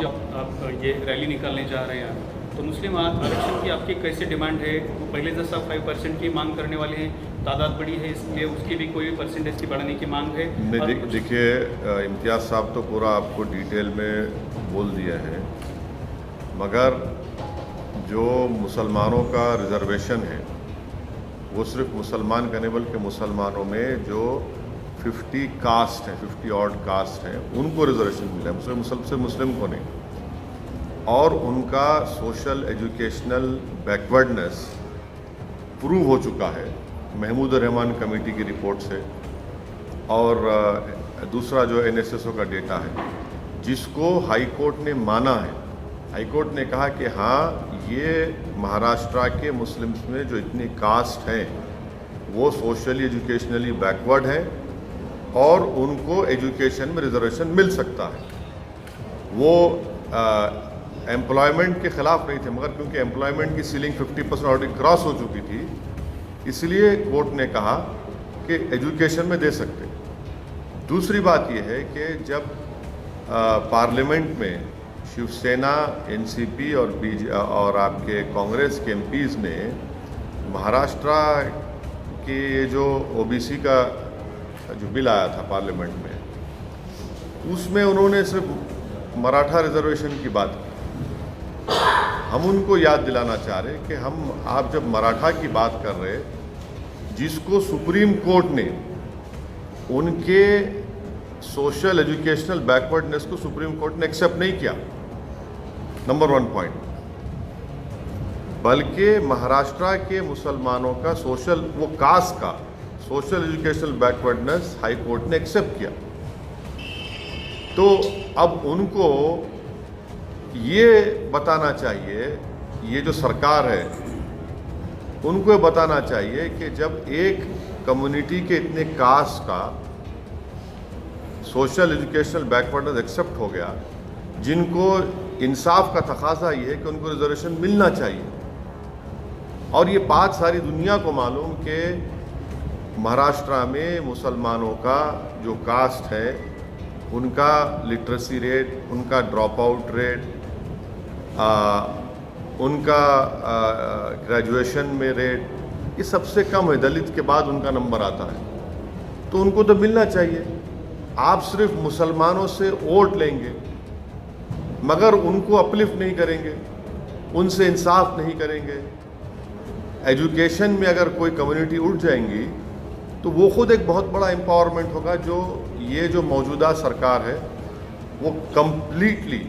आप ये रैली निकालने जा रहे हैं, तो मुस्लिम आरक्षण की आपकी कैसे डिमांड है? वो पहले जैसा 5% की मांग करने वाले हैं, तादाद बड़ी है, इसलिए उसकी भी कोई परसेंटेज की बढ़ाने की मांग है? नहीं, देखिए इम्तियाज़ साहब तो पूरा आपको डिटेल में बोल दिया है, मगर जो मुसलमानों का रिजर्वेशन है वो सिर्फ मुसलमान का नहीं बल्कि मुसलमानों में जो 50 कास्ट हैं, 50 ऑड कास्ट हैं, उनको रिजर्वेशन मिला है, मुस्लिम को नहीं। और उनका सोशल एजुकेशनल बैकवर्डनेस प्रूव हो चुका है महमूद रहमान कमेटी की रिपोर्ट से, और दूसरा जो एनएसएसओ का डेटा है जिसको हाई कोर्ट ने माना है। हाई कोर्ट ने कहा कि हाँ, ये महाराष्ट्र के मुस्लिम्स में जो इतनी कास्ट हैं वो सोशली एजुकेशनली बैकवर्ड हैं और उनको एजुकेशन में रिजर्वेशन मिल सकता है। वो एम्प्लॉयमेंट के ख़िलाफ़ नहीं थे, मगर क्योंकि एम्प्लॉयमेंट की सीलिंग 50% ऑलरेडी क्रॉस हो चुकी थी, इसलिए कोर्ट ने कहा कि एजुकेशन में दे सकते। दूसरी बात यह है कि जब पार्लियामेंट में शिवसेना, एनसीपी और आपके कांग्रेस के एमपीज़ ने महाराष्ट्र के जो ओबीसी का जो बिल आया था पार्लियामेंट में, उसमें उन्होंने सिर्फ मराठा रिजर्वेशन की बात की। हम उनको याद दिलाना चाह रहे कि आप जब मराठा की बात कर रहे, जिसको सुप्रीम कोर्ट ने उनके सोशल एजुकेशनल बैकवर्डनेस को सुप्रीम कोर्ट ने एक्सेप्ट नहीं किया, नंबर 1 पॉइंट, बल्कि महाराष्ट्र के मुसलमानों का वो कास्ट का social educational backwardness high court ने एक्सेप्ट किया। तो अब उनको ये बताना चाहिए, ये जो सरकार है उनको ये बताना चाहिए कि जब एक कम्युनिटी के इतने कास्ट का सोशल एजुकेशनल बैकवर्डनेस एक्सेप्ट हो गया, जिनको इंसाफ का तकाजा ये है कि उनको रिजर्वेशन मिलना चाहिए। और ये बात सारी दुनिया को मालूम कि महाराष्ट्र में मुसलमानों का जो कास्ट है उनका लिटरेसी रेट, उनका ड्रॉप आउट रेट, उनका ग्रेजुएशन में रेट, ये सबसे कम है। दलित के बाद उनका नंबर आता है, तो उनको तो मिलना चाहिए। आप सिर्फ मुसलमानों से वोट लेंगे मगर उनको अपलिफ्ट नहीं करेंगे, उनसे इंसाफ नहीं करेंगे। एजुकेशन में अगर कोई कम्युनिटी उठ जाएंगी तो वो खुद एक बहुत बड़ा एम्पावरमेंट होगा। ये जो मौजूदा सरकार है वो कंप्लीटली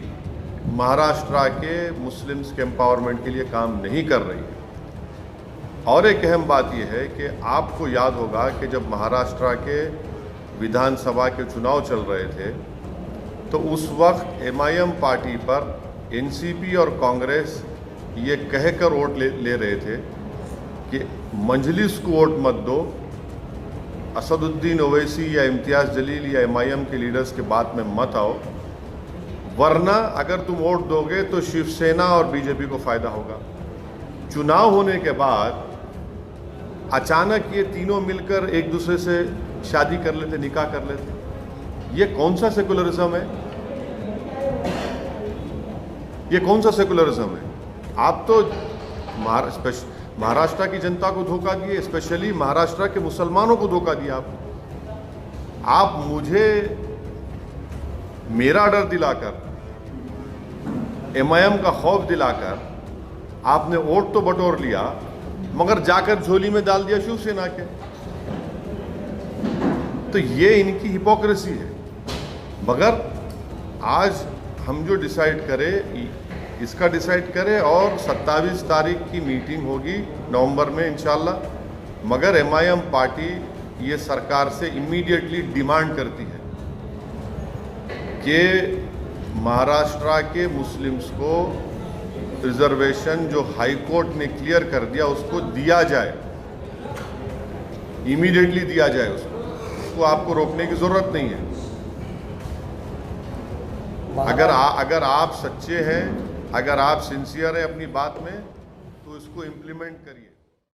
महाराष्ट्र के मुस्लिम्स के एम्पावरमेंट के लिए काम नहीं कर रही है। और एक अहम बात यह है कि आपको याद होगा कि जब महाराष्ट्र के विधानसभा के चुनाव चल रहे थे तो उस वक्त एमआईएम पार्टी पर एनसीपी और कांग्रेस ये कहकर वोट ले रहे थे कि मजलिस को वोट मत दो, असदुद्दीन ओवैसी या इम्तियाज़ जलील या एमआईएम के लीडर्स के बात में मत आओ, वरना अगर तुम वोट दोगे तो शिवसेना और बीजेपी को फ़ायदा होगा। चुनाव होने के बाद अचानक ये तीनों मिलकर एक दूसरे से शादी कर लेते, निकाह कर लेते। ये कौन सा सेकुलरिज्म है? ये कौन सा सेकुलरिज्म है? आप तो महाराष्ट्र की जनता को धोखा दिए, स्पेशली महाराष्ट्र के मुसलमानों को धोखा दिया। आप मुझे मेरा डर दिलाकर, एमआईएम का खौफ दिलाकर आपने वोट तो बटोर लिया मगर जाकर झोली में डाल दिया शिवसेना के। तो ये इनकी हिपोक्रेसी है। मगर आज हम जो डिसाइड करें इसका डिसाइड करें, और 27 तारीख की मीटिंग होगी नवंबर में इंशाल्लाह। मगर एमआईएम पार्टी ये सरकार से इमीडिएटली डिमांड करती है कि महाराष्ट्र के मुस्लिम्स को रिजर्वेशन जो हाई कोर्ट ने क्लियर कर दिया उसको दिया जाए, इमीडिएटली दिया जाए। उसको आपको रोकने की ज़रूरत नहीं है। अगर आप सच्चे हैं, अगर आप सिंसियर हैं अपनी बात में, तो इसको इम्प्लीमेंट करिए।